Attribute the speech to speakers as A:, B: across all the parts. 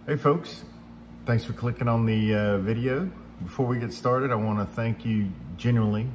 A: Hey folks, thanks for clicking on the video. Before we get started, I want to thank you genuinely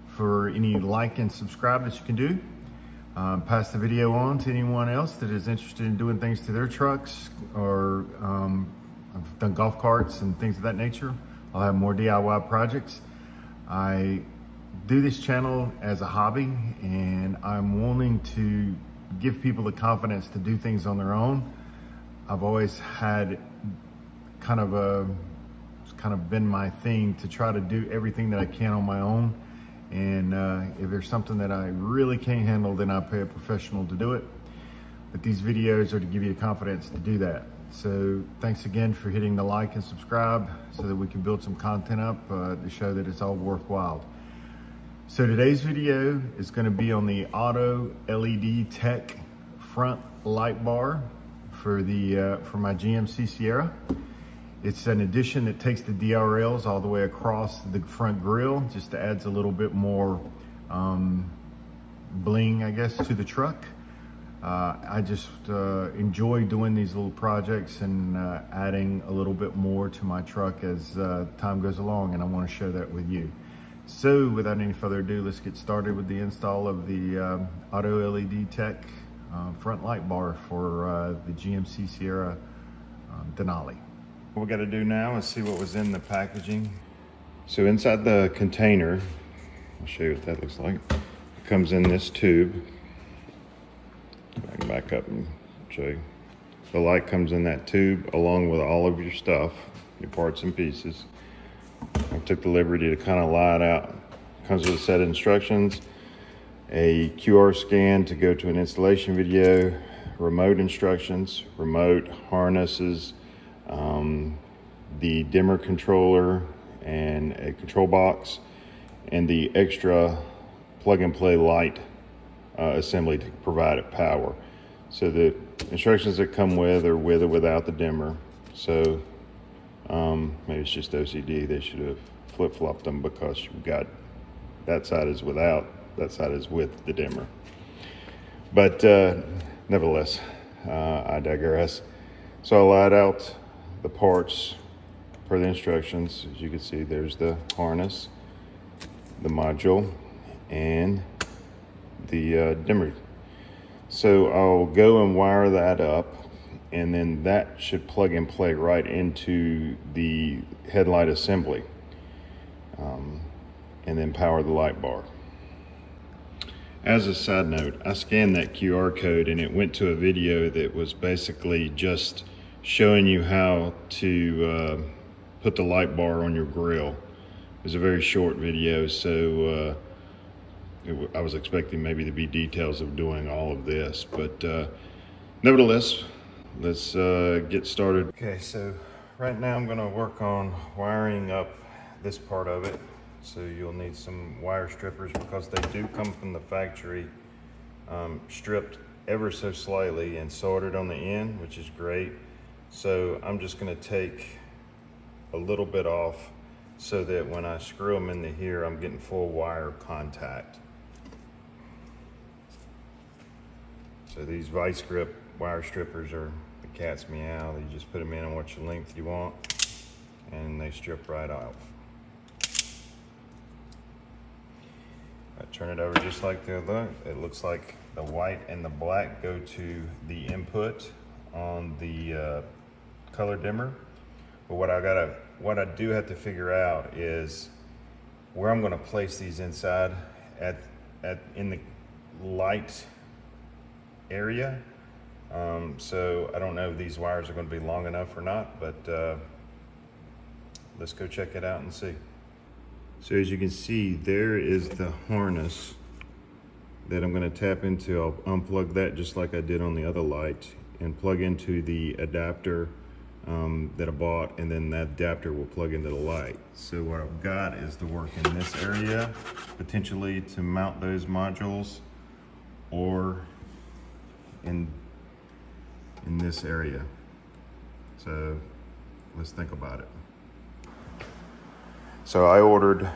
A: for any like and subscribe that you can do. Pass the video on to anyone else that is interested in doing things to their trucks, or I've done golf carts and things of that nature. I'll have more DIY projects. I do this channel as a hobby, and I'm wanting to give people the confidence to do things on their own. I've always had it's kind of been my thing to try to do everything that I can on my own. And if there's something that I really can't handle, then I pay a professional to do it. But these videos are to give you the confidence to do that. So thanks again for hitting the like and subscribe so that we can build some content up to show that it's all worthwhile. So today's video is going to be on the Autoledtech front light bar for my GMC Sierra. It's an addition that takes the DRLs all the way across the front grille, just adds a little bit more bling, I guess, to the truck. I just enjoy doing these little projects and adding a little bit more to my truck as time goes along, and I want to share that with you. So without any further ado, let's get started with the install of the Autoledtech front light bar for the GMC Sierra Denali. What we got to do now is see what was in the packaging. So inside the container, I'll show you what that looks like. It comes in this tube. I can back up and show you. The light comes in that tube along with all of your stuff, your parts and pieces. I took the liberty to kind of lie it out. It comes with a set of instructions, a QR scan to go to an installation video, remote instructions, remote harnesses, the dimmer controller and a control box, and the extra plug and play light assembly to provide it power. So the instructions that come with are with or without the dimmer. So maybe it's just OCD. They should have flip-flopped them, because you've got that side is without, that side is with the dimmer. But nevertheless, I digress. So I laid out the parts per the instructions. As you can see, there's the harness, the module, and the dimmer. So I'll go and wire that up, and then that should plug and play right into the headlight assembly, and then power the light bar. As a side note, I scanned that QR code and it went to a video that was basically just showing you how to put the light bar on your grill. It was a very short video, so I was expecting maybe to be details of doing all of this, but nevertheless, let's get started. Okay, so right now I'm going to work on wiring up this part of it. So you'll need some wire strippers, because they do come from the factory stripped ever so slightly and soldered on the end, which is great. So I'm just going to take a little bit off so that when I screw them into here, I'm getting full wire contact. So these vice grip wire strippers are the cat's meow. You just put them in on what length you want, and they strip right off. I turn it over just like the other. It looks like the white and the black go to the input on the color dimmer. But what I do have to figure out is where I'm going to place these inside in the light area. So I don't know if these wires are going to be long enough or not, but let's go check it out and see. So as you can see, there is the harness that I'm going to tap into. I'll unplug that just like I did on the other light and plug into the adapter that I bought, and then that adapter will plug into the light. So what I've got is to work in this area, potentially to mount those modules, or in this area. So let's think about it. So I ordered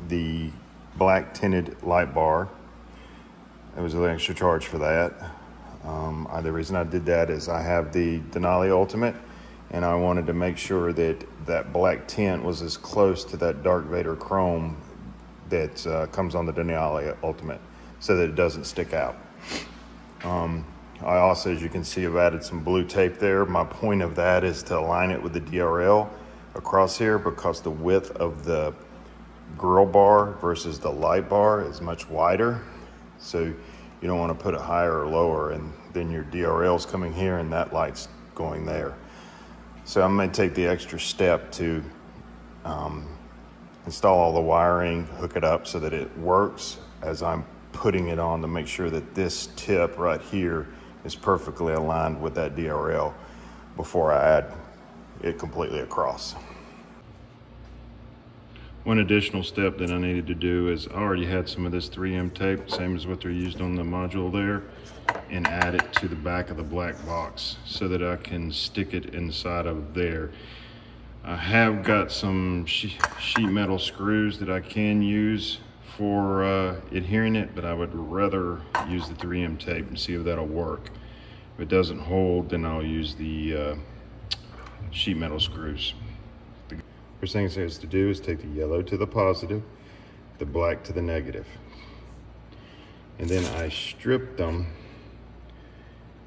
A: the black tinted light bar. It was an extra charge for that. The reason I did that is I have the Denali Ultimate, and I wanted to make sure that that black tint was as close to that Dark Vader chrome that comes on the Denali Ultimate, so that it doesn't stick out. I also, as you can see, have added some blue tape there. My point of that is to align it with the DRL across here, because the width of the grill bar versus the light bar is much wider. So you don't want to put it higher or lower, and then your DRL's coming here and that light's going there. So I'm going to take the extra step to install all the wiring, hook it up so that it works as I'm putting it on, to make sure that this tip right here is perfectly aligned with that DRL before I add it completely across. One additional step that I needed to do is I already had some of this 3M tape, same as what they're used on the module there, and add it to the back of the black box so that I can stick it inside of there. I have got some sheet metal screws that I can use for adhering it, but I would rather use the 3M tape and see if that'll work. If it doesn't hold, then I'll use the sheet metal screws. The first thing it says to do is take the yellow to the positive, the black to the negative. And then I strip them,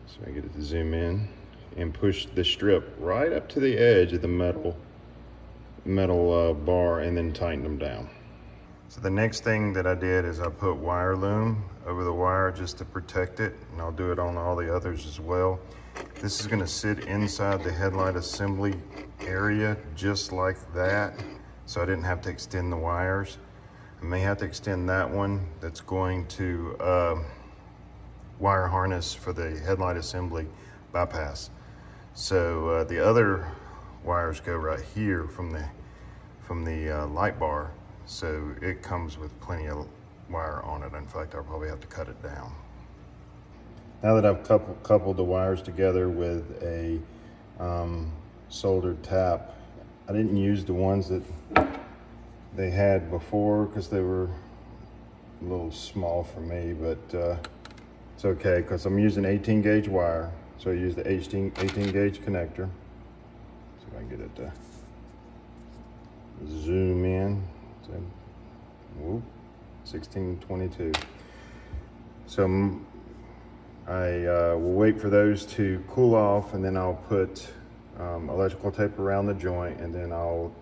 A: so I get it to zoom in, and push the strip right up to the edge of the metal bar, and then tighten them down. So the next thing that I did is I put wire loom over the wire just to protect it, and I'll do it on all the others as well. This is going to sit inside the headlight assembly area just like that, so I didn't have to extend the wires. I may have to extend that one that's going to wire harness for the headlight assembly bypass. So the other wires go right here from the light bar, so it comes with plenty of wire on it. In fact, I'll probably have to cut it down. Now that I've coupled the wires together with a soldered tap, I didn't use the ones that they had before because they were a little small for me, but it's okay because I'm using 18 gauge wire. So I use the 18 gauge connector. See if I can get it to zoom in. So, whoop, 1622. So I will wait for those to cool off, and then I'll put electrical tape around the joint, and then I'll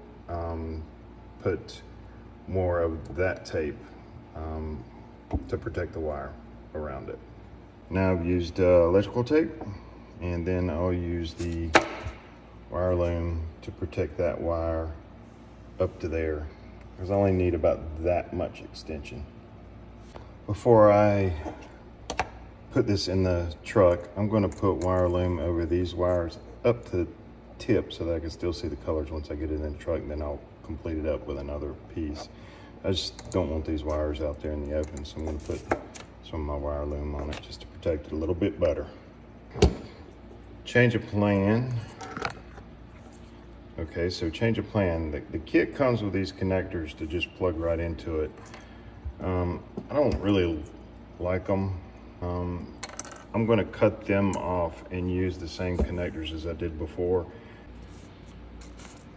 A: put more of that tape to protect the wire around it. Now I've used electrical tape, and then I'll use the wire loom to protect that wire up to there, because I only need about that much extension. Before I put this in the truck, I'm going to put wire loom over these wires up to the tip so that I can still see the colors once I get it in the truck, and then I'll complete it up with another piece. I just don't want these wires out there in the open, so I'm going to put some of my wire loom on it just to protect it a little bit better. Change of plan. Okay, so change of plan. The kit comes with these connectors to just plug right into it. I don't really like them. I'm going to cut them off and use the same connectors as I did before.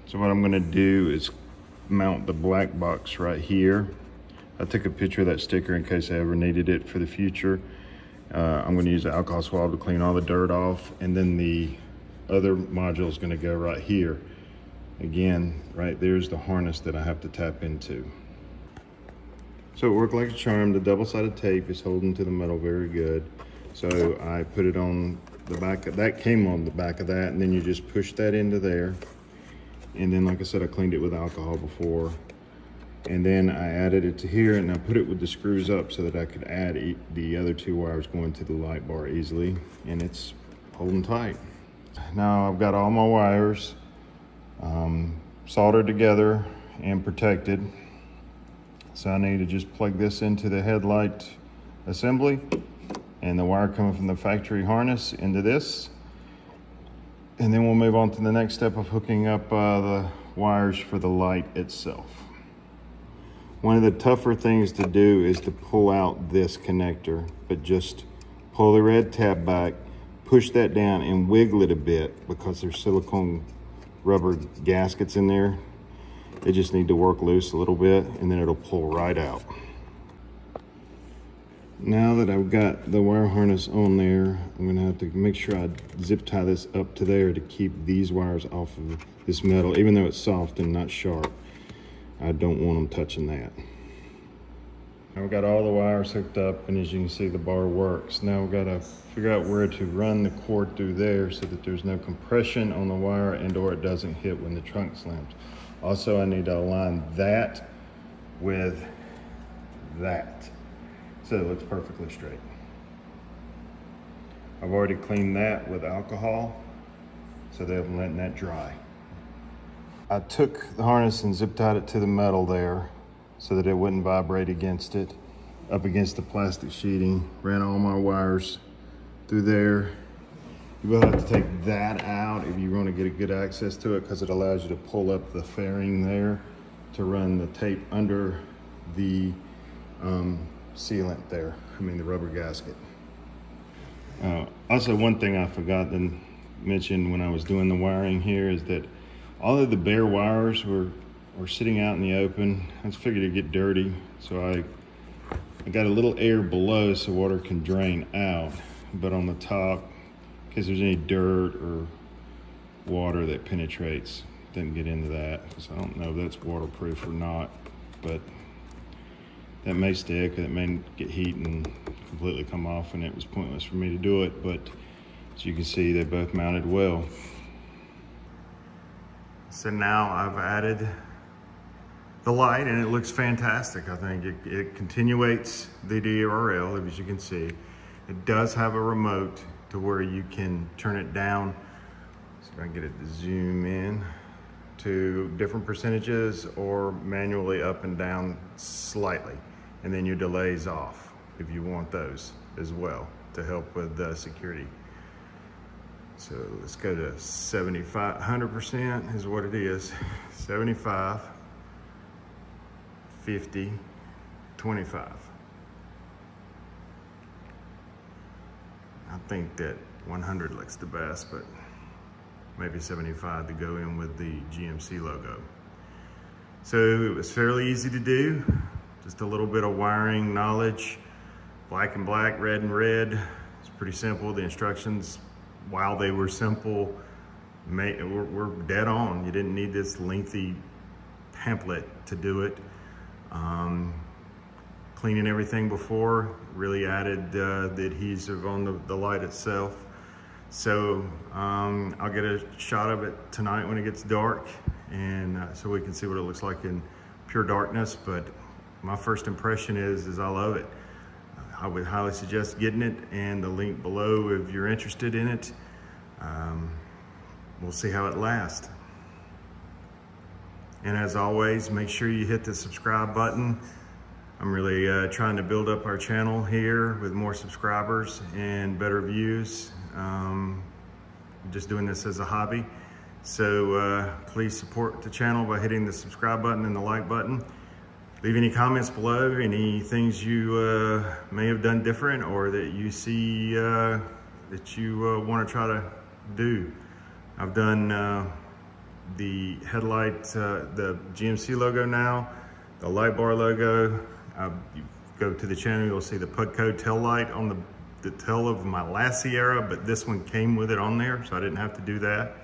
A: So what I'm going to do is mount the black box right here. I took a picture of that sticker in case I ever needed it for the future. I'm going to use an alcohol swab to clean all the dirt off, and then the other module is going to go right here. Again, right there's the harness that I have to tap into. So it worked like a charm. The double-sided tape is holding to the metal very good. So I put it on the back of that, came on the back of that, and then you just push that into there. And then, like I said, I cleaned it with alcohol before. And then I added it to here, and I put it with the screws up so that I could add the other two wires going to the light bar easily, and it's holding tight. Now I've got all my wires soldered together and protected. So I need to just plug this into the headlight assembly, and the wire coming from the factory harness into this. And then we'll move on to the next step of hooking up the wires for the light itself. One of the tougher things to do is to pull out this connector, but just pull the red tab back, push that down and wiggle it a bit because there's silicone rubber gaskets in there. They just need to work loose a little bit and then it'll pull right out. Now that I've got the wire harness on there, I'm gonna have to make sure I zip tie this up to there to keep these wires off of this metal. Even though it's soft and not sharp, I don't want them touching that. Now we've got all the wires hooked up, and as you can see, the bar works. Now we've got to figure out where to run the cord through there so that there's no compression on the wire and or it doesn't hit when the trunk slams. Also, I need to align that with that so it looks perfectly straight. I've already cleaned that with alcohol, so they're letting that dry. I took the harness and zip tied it to the metal there so that it wouldn't vibrate against it, up against the plastic sheeting. Ran all my wires through there. You will have to take that out if you want to get a good access to it, because it allows you to pull up the fairing there to run the tape under the sealant there. I mean the rubber gasket. Also, one thing I forgot to mention when I was doing the wiring here is that all of the bare wires were sitting out in the open. I just figured it'd get dirty, so I got a little air below so water can drain out, but on the top, in case there's any dirt or water that penetrates, didn't get into that, because I don't know if that's waterproof or not, but that may stick, and it may get heat and completely come off, and it was pointless for me to do it, but as you can see, they both mounted well. So now I've added the light and it looks fantastic. I think it continuates the DRL, as you can see. It does have a remote to where you can turn it down. So if I can get it to zoom in to different percentages, or manually up and down slightly. And then your delays off if you want those as well to help with security. So let's go to 75, 100% is what it is. 75, 50, 25. I think that 100 looks the best, but maybe 75 to go in with the GMC logo. So it was fairly easy to do. Just a little bit of wiring knowledge. Black and black, red and red. It's pretty simple. The instructions, while they were simple, were dead on. You didn't need this lengthy pamphlet to do it. Cleaning everything before really added the adhesive on the light itself. So I'll get a shot of it tonight when it gets dark, and so we can see what it looks like in pure darkness. But my first impression is I love it. I would highly suggest getting it, and the link below if you're interested in it. We'll see how it lasts. And as always, make sure you hit the subscribe button. I'm really trying to build up our channel here with more subscribers and better views. I'm just doing this as a hobby. So please support the channel by hitting the subscribe button and the like button. Leave any comments below, any things you may have done different or that you see that you want to try to do. I've done the headlight, the GMC logo now, the light bar logo. You go to the channel, you'll see the Pudco tail light on the tail of my last Sierra, but this one came with it on there, so I didn't have to do that.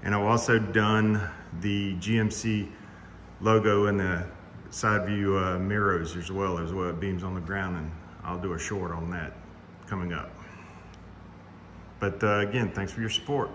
A: And I've also done the GMC logo in the side view mirrors as well as it beams on the ground, and I'll do a short on that coming up. But again, thanks for your support.